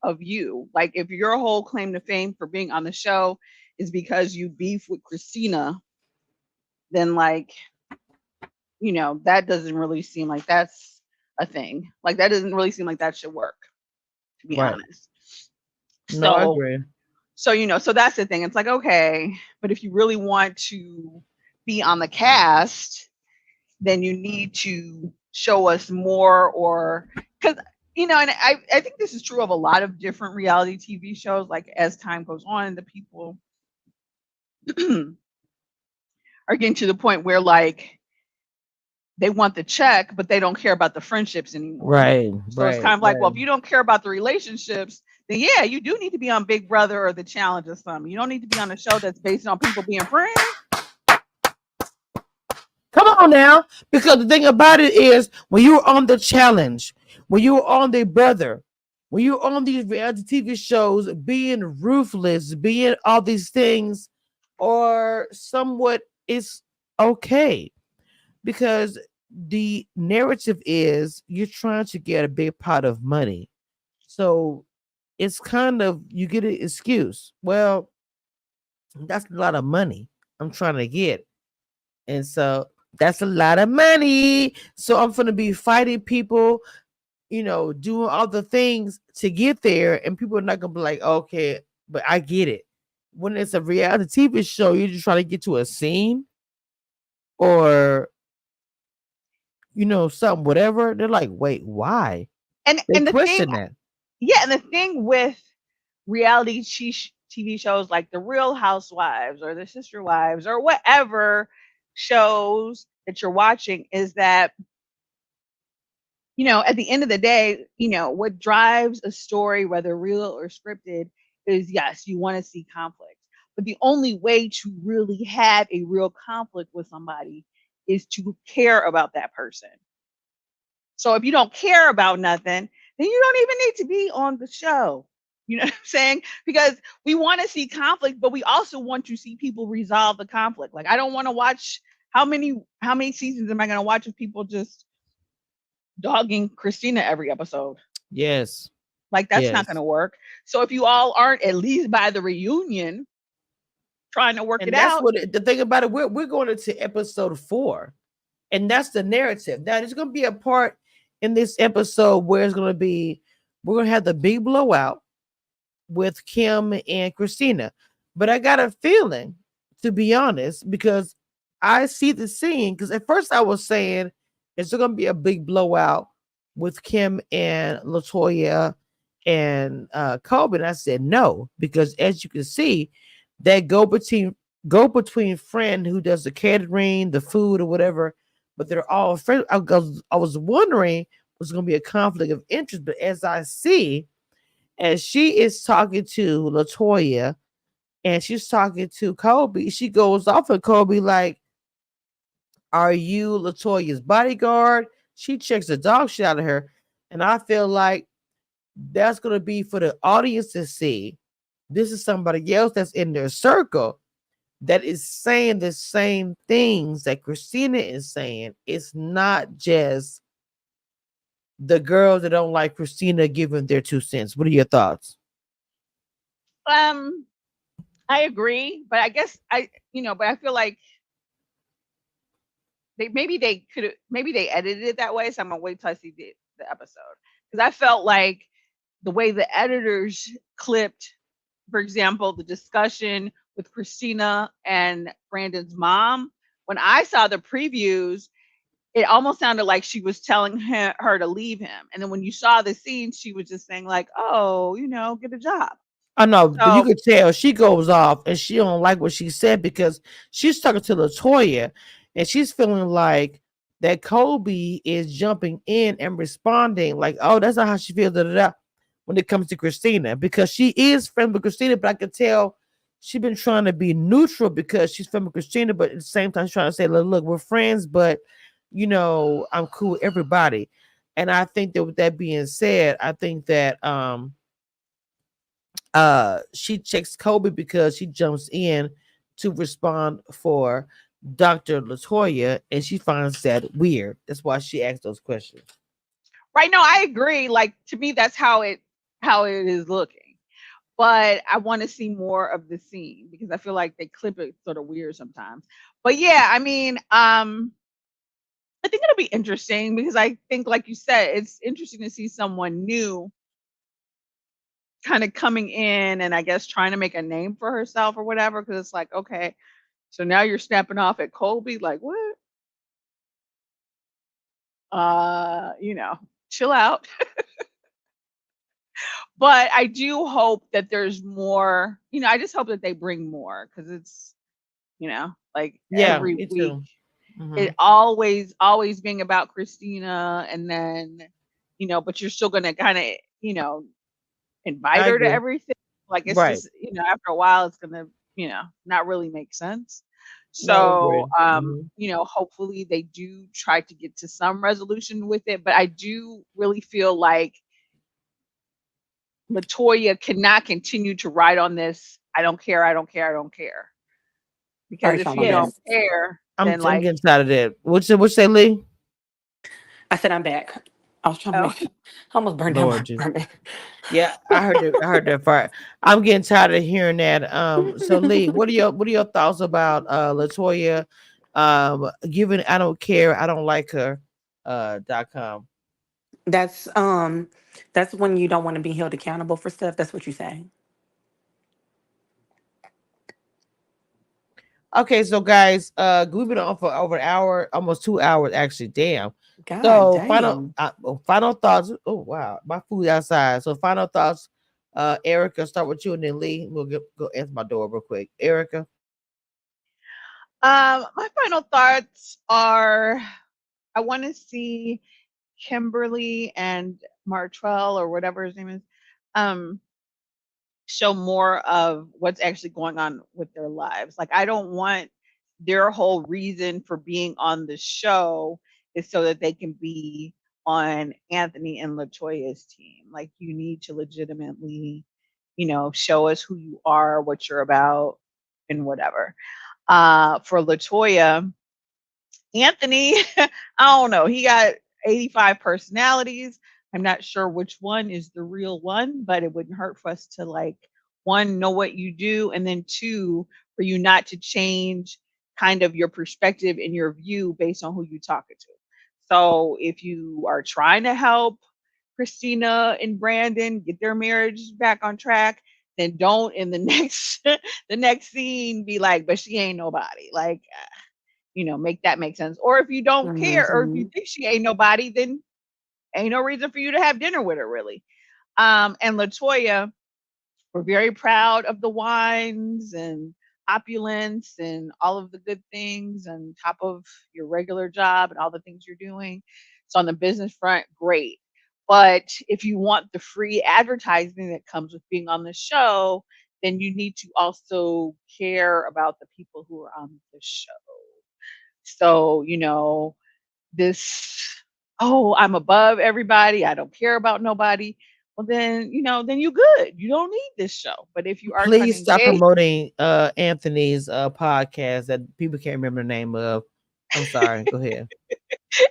of you. Like, if your whole claim to fame for being on the show is because you beef with Christina, then like, that doesn't really seem like that's a thing. Like, that doesn't really seem like that should work, to be Right. honest. No, I So, agree. so that's the thing. It's like, okay, but if you really want to be on the cast, then you need to show us more, or because and I think this is true of a lot of different reality TV shows. Like, as time goes on, the people are getting to the point where like they want the check, but they don't care about the friendships anymore. Right, So it's right, kind of like, well, right. if you don't care about the relationships, then yeah, you do need to be on Big Brother or The Challenge or something. You don't need to be on a show that's based on people being friends. Come on now, because the thing about it is, when you're on the challenge, when you're on the brother, when you're on these reality TV shows, being ruthless, being all these things, or somewhat is okay, because the narrative is you're trying to get a big pot of money. So it's kind of, you get an excuse. Well, that's a lot of money I'm trying to get. And so that's a lot of money. So I'm going to be fighting people, doing all the things to get there. And people are not going to be like, okay, but I get it. When it's a reality TV show, you're just trying to get to a scene or, something, whatever. They're like, wait, why? And They and the thing, question that. yeah, and the thing with reality TV shows like The Real Housewives or The Sister Wives or whatever shows that you're watching is that, at the end of the day, what drives a story, whether real or scripted, is yes, you want to see conflict. But the only way to really have a real conflict with somebody is to care about that person. So if you don't care about nothing, then you don't even need to be on the show. You know what I'm saying? Because we want to see conflict, but we also want to see people resolve the conflict. Like, I don't want to watch how many seasons am I going to watch of people just dogging Christina every episode? Yes. Like, that's not going Yes. to work. So if you all aren't at least by the reunion trying to work it And that's out, what the thing about it. We're going into episode 4, and that's the narrative. Now there's going to be a part in this episode where it's going to be, we're going to have the big blowout with Kim and Christina. But I got a feeling, to be honest, because I see the scene. Because at first I was saying, is there going to be a big blowout with Kim and Latoya and Kobe? And I said no, because as you can see, that go between friend who does the catering, the food, or whatever, but they're all friends. I was wondering was going to be a conflict of interest, but as I see, as she is talking to Latoya and she's talking to Kobe, she goes off of Kobe like, "Are you Latoya's bodyguard?" She checks the dog shit out of her, and I feel like that's gonna be for the audience to see. This is somebody else that's in their circle that is saying the same things that Christina is saying. It's not just the girls that don't like Christina giving their 2 cents. What are your thoughts? um, I agree, but I guess but I feel like maybe they edited it that way. So I'm gonna wait till I see the episode, because I felt like the way the editors clipped, for example, the discussion with Christina and Brandon's mom. When I saw the previews, it almost sounded like she was telling her to leave him, and then when you saw the scene, she was just saying like, "Oh, get a job." I know, but you So could tell she goes off and she don't like what she said because she's talking to Latoya and she's feeling like that Kobe is jumping in and responding like, "Oh, that's not how she feels." Da, da, da, when it comes to Christina, because she is friends with Christina, but I could tell she's been trying to be neutral because she's friends with Christina, but at the same time, she's trying to say, "Look, we're friends, but I'm cool with everybody." And I think that with that being said, I think that she checks Kobe because she jumps in to respond for Dr. Latoya, and she finds that weird. That's why she asked those questions. Right. No, I agree. Like to me, that's how it is looking. But I want to see more of the scene because I feel like they clip it sort of weird sometimes. But yeah, I mean, I think it'll be interesting because I think, like you said, it's interesting to see someone new kind of coming in and I guess trying to make a name for herself or whatever. Because it's like, okay, so now you're snapping off at Colby, like what? You know, chill out. But I do hope that there's more. You know, I just hope that they bring more because it's, you know, like Yeah, every me week too. it Hmm. always being about Christina, and then, you know, but you're still gonna kind of, you know, invite I her to agree. everything. Like it's Right. just, you know, after a while, it's gonna, you know, not really make sense. No, I So, agree. Hmm. you know, hopefully they do try to get to some resolution with it. But I do really feel like Latoya cannot continue to ride on this. I don't care. I don't care. I don't care. Because Sorry, if Sean, you I'm Yes, back. don't care, I'm then I'm like, getting tired of that. What's say, Lee? I said I'm back. I was trying to oh, make sure. I almost burned down my Lord Jesus. apartment. Yeah, I heard that. I heard that part. I'm getting tired of hearing that. So Lee, what are your thoughts about Latoya giving I don't care, I don't like her .com. That's that's when you don't want to be held accountable for stuff. That's what you say. Okay, so guys, we've been on for over an hour, almost 2 hours actually. Damn. God So final dang. final thoughts. Oh wow, my food outside. So final thoughts. Erica, start with you and then Lee. Go answer my door real quick. Erica. my final thoughts are I want to see Kimberly and Martrell or whatever his name is, um, show more of what's actually going on with their lives. Like I don't want their whole reason for being on the show is so that they can be on Anthony and Latoya's team. Like you need to legitimately, you know, show us who you are, what you're about, and whatever. For Latoya, Anthony, I don't know. He got 85 personalities. I'm not sure which one is the real one, but it wouldn't hurt for us to like one, know what you do, and then two, for you not to change kind of your perspective and your view based on who you're talking to. So if you are trying to help Christina and Brandon get their marriage back on track, then don't in the next the next scene be like, but she ain't nobody. Like you know, make that make sense. Or if you don't care, or if you Hmm. think she ain't nobody, then ain't no reason for you to have dinner with her, really. And Latoya, we're very proud of the wines and opulence and all of the good things on top of your regular job and all the things you're doing. So on the business front, great. But if you want the free advertising that comes with being on the show, then you need to also care about the people who are on the show. So, you know, this, oh, I'm above everybody. I don't care about nobody. Well, then, you know, then you good. You don't need this show. But if you are trying to Please stop engage, promoting Anthony's podcast that people can't remember the name of. I'm sorry. Go ahead.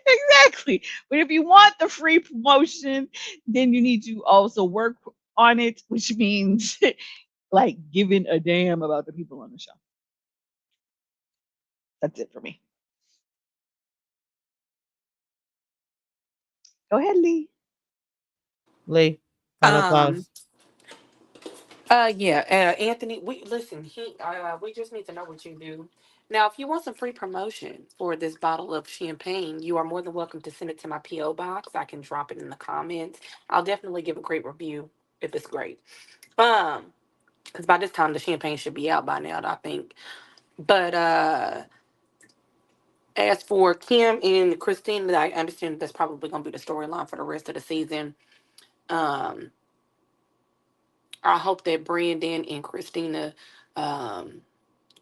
exactly. But if you want the free promotion, then you need to also work on it, which means like giving a damn about the people on the show. That's it for me. Go ahead, Lee. Lee, final Um. thoughts. Yeah. Anthony, we listen. We just need to know what you do. Now, if you want some free promotion for this bottle of champagne, you are more than welcome to send it to my PO box. I can drop it in the comments. I'll definitely give a great review if it's great. Because by this time the champagne should be out by now, I think. But as for Kim and Christine, I understand that's probably gonna be the storyline for the rest of the season. Um, I hope that Brandon and Christina, um,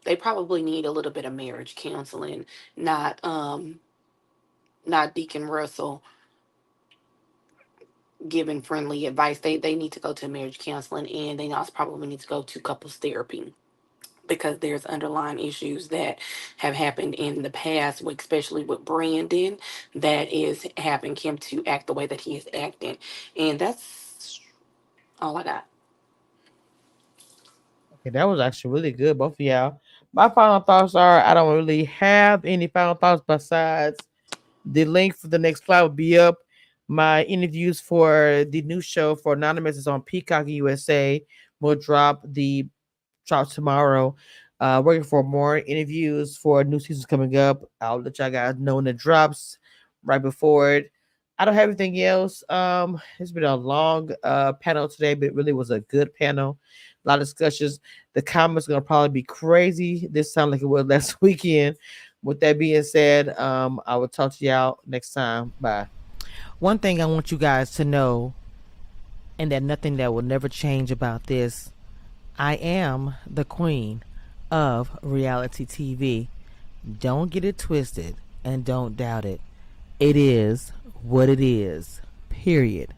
they probably need a little bit of marriage counseling, not not Deacon Russell. given friendly advice. They need to go to marriage counseling, and they also probably need to go to couples therapy, because there's underlying issues that have happened in the past, especially with Brandon, that is having him to act the way that he is acting. And that's all I got. Okay, that was actually really good, both of y'all. My final thoughts are I don't really have any final thoughts besides the link for the next flight will be up. My interviews for the new show for Anonymous is on Peacock USA. We'll drop tomorrow. Working for more interviews for new seasons coming up. I'll let y'all guys know when it drops right before it. I don't have anything else. It's been a long panel today, but it really was a good panel. A lot of discussions. The comments are gonna probably be crazy this time, like it was last weekend. With that being said, I will talk to y'all next time. Bye. One thing I want you guys to know, and that nothing that will never change about this, I am the queen of reality TV. Don't get it twisted and don't doubt it. It is what it is. Period.